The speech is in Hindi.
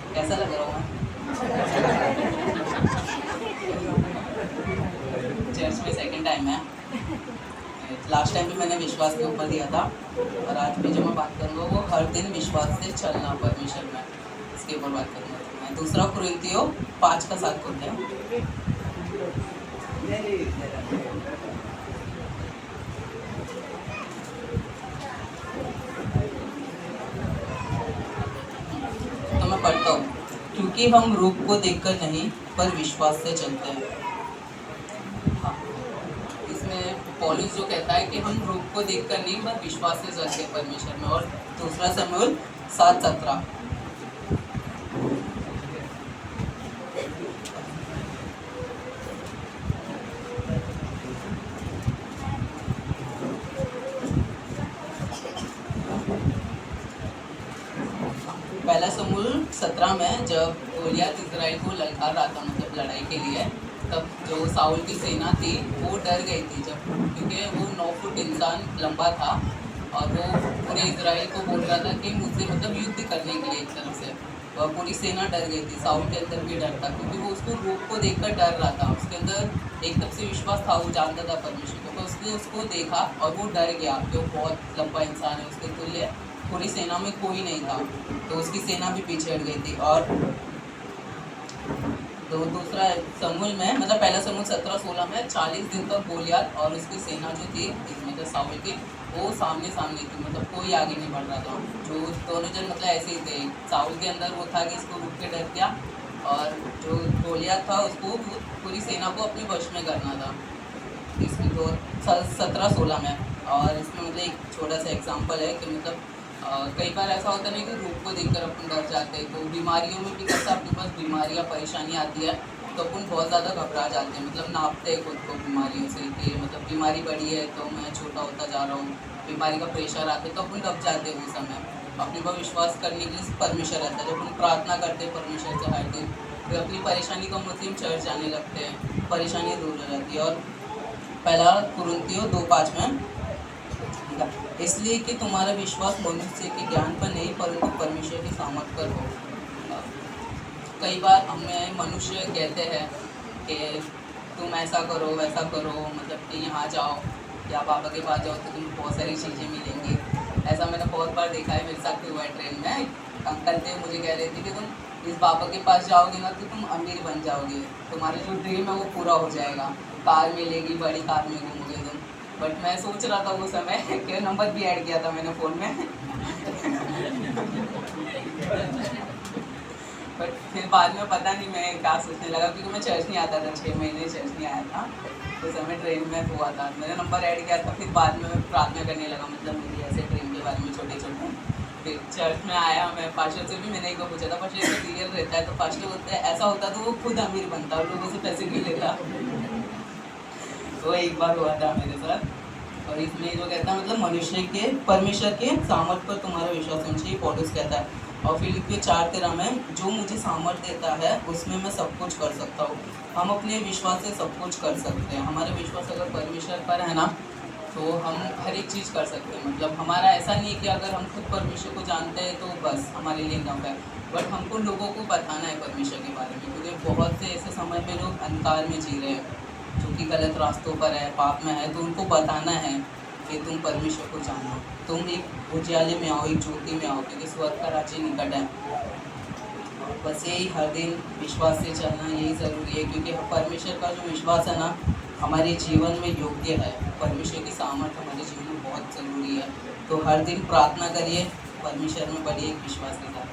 कैसा लग रहा हूँ मैं? चर्च में सेकंड टाइम है। लास्ट टाइम भी मैंने विश्वास के ऊपर दिया था, और आज भी जो मैं बात करूँगा वो हर दिन विश्वास से चलना परमेश्वर में, इसके ऊपर बात करूँगा। तो मैं दूसरा कुरिन्थियों 5:7 खोलते हैं। तो मैं पढ़ता हूँ, क्योंकि हम रूप को देखकर नहीं पर विश्वास से चलते हैं। हाँ, इसमें पौलुस जो कहता है कि हम रूप को देखकर नहीं पर विश्वास से चलते हैं परमेश्वर में। और दूसरा शमूएल 7:17, पहला शमूएल 17 में जब गोलियत इजराइल को ललकार रहा था, मतलब लड़ाई के लिए, तब जो साउल की सेना थी वो डर गई थी, जब क्योंकि वो 9 फुट इंसान लंबा था और वो पूरे इजराइल को बोल रहा था कि मुझसे मतलब युद्ध करने के लिए एक तरफ से, और पूरी सेना डर गई थी। साउल के अंदर भी डर था, क्योंकि वो उसको रूप को देखकर डर रहा था। उसके अंदर एक तरफ से विश्वास था, वो जानता था परमेश्वर को, तो उसने उसको देखा और वो डर गया कि वो बहुत लंबा इंसान है, उसके तुल्य पूरी सेना में कोई नहीं था, तो उसकी सेना भी पीछे हट गई थी। और तो दूसरा शमूएल में, मतलब पहला शमूएल 17-16 में 40 दिन तक गोलियत और उसकी सेना जो थी, मतलब साउल की, वो सामने सामने थी, मतलब कोई आगे नहीं बढ़ रहा था। जो दोनों जन मतलब ऐसे ही थे। साउल के अंदर वो था कि इसको रुक के डर गया, और जो गोलियत था उसको पूरी सेना को अपने वश में करना था। इसमें तो 17-16 में। और इसमें मतलब एक छोटा सा एग्जाम्पल है कि मतलब कई बार ऐसा होता नहीं कि रूप को देखकर अपन डर जाते हैं, तो बीमारियों में भी कैसा अपने पास बीमारियाँ परेशानी आती है तो अपन बहुत ज़्यादा घबरा जाते हैं, मतलब नापते हैं खुद को बीमारियों से कि मतलब बीमारी बढ़ी है तो मैं छोटा होता जा रहा हूँ, बीमारी का प्रेशर आते तो अपन दब जाते हैं। उस समय अपने पर विश्वास करने के लिए परमेश्वर रहता है। जब हम प्रार्थना करते हैं परमेश्वर से हर दिन, फिर अपनी परेशानी को मुस्लिम चर्च जाने लगते हैं, परेशानी दूर हो जाती है। और पहला कुरिन्थियों 2:5 में, इसलिए कि तुम्हारा विश्वास मनुष्य के ज्ञान पर नहीं परंतु परमेश्वर की सामर्थ पर हो। कई बार हमें मनुष्य कहते हैं कि तुम ऐसा करो वैसा करो, मतलब कि यहाँ जाओ या बाबा के पास जाओ तो तुम्हें बहुत सारी चीज़ें मिलेंगी। ऐसा मैंने बहुत बार देखा है, मेरे साथ हुआ है। ट्रेन में अंकल थे, मुझे कह रहे थे कि तुम इस बाबा के पास जाओगे ना तो तुम अमीर बन जाओगे, तुम्हारा जो ड्रीम है वो पूरा हो जाएगा, कार मिलेगी, बड़ी कार में घूमोगे तुम। बट मैं सोच रहा था वो समय कि नंबर भी ऐड किया था मैंने फ़ोन में बट फिर बाद में पता नहीं मैं क्या सोचने लगा, क्योंकि मैं चर्च नहीं आता था, 6 महीने चर्च नहीं आया था, उस समय ट्रेन में हुआ था, मैंने नंबर ऐड किया था। फिर बाद में मैं प्रार्थना करने लगा, मतलब मेरी ऐसे ट्रेन के बारे में छोटे छोटे। फिर चर्च में आया, मैं पास्टर से भी मैंने एक बार पूछा था, पास्टर ऐसा क्लियर रहता है? तो पास्टर बोलते हैं ऐसा होता तो वो खुद अमीर बनता और लोगों से पैसे नहीं लेता तो एक बार हुआ था मेरे साथ। और इसमें जो कहता है मतलब मनुष्य के परमेश्वर के सामर्थ पर तुम्हारा विश्वास होना चाहिए, पौलुस कहता है। और फिलिपियों 4:13 में, जो मुझे सामर्थ देता है उसमें मैं सब कुछ कर सकता हूँ। हम अपने विश्वास से सब कुछ कर सकते हैं। हमारा विश्वास अगर परमेश्वर पर है ना, तो हम हर एक चीज़ कर सकते हैं। मतलब हमारा ऐसा नहीं है कि अगर हम खुद परमेश्वर को जानते हैं तो बस हमारे लिए इनफ है, बट हमको लोगों को बताना है परमेश्वर के बारे में, क्योंकि बहुत से ऐसे समय में लोग अंधकार में जी रहे हैं, जो कि गलत रास्तों पर है, पाप में है, तो उनको बताना है कि तुम परमेश्वर को जानो, तुम एक उजाले में आओ, एक ज्योति में आओ, क्योंकि स्वर्ग का राज्य निकट है। बस यही हर दिन विश्वास से चलना यही ज़रूरी है, क्योंकि परमेश्वर का जो विश्वास है ना हमारे जीवन में योग्य है। परमेश्वर की सामर्थ्य हमारे जीवन में बहुत ज़रूरी है। तो हर दिन प्रार्थना करिए, परमेश्वर में बढ़िए एक विश्वास के साथ।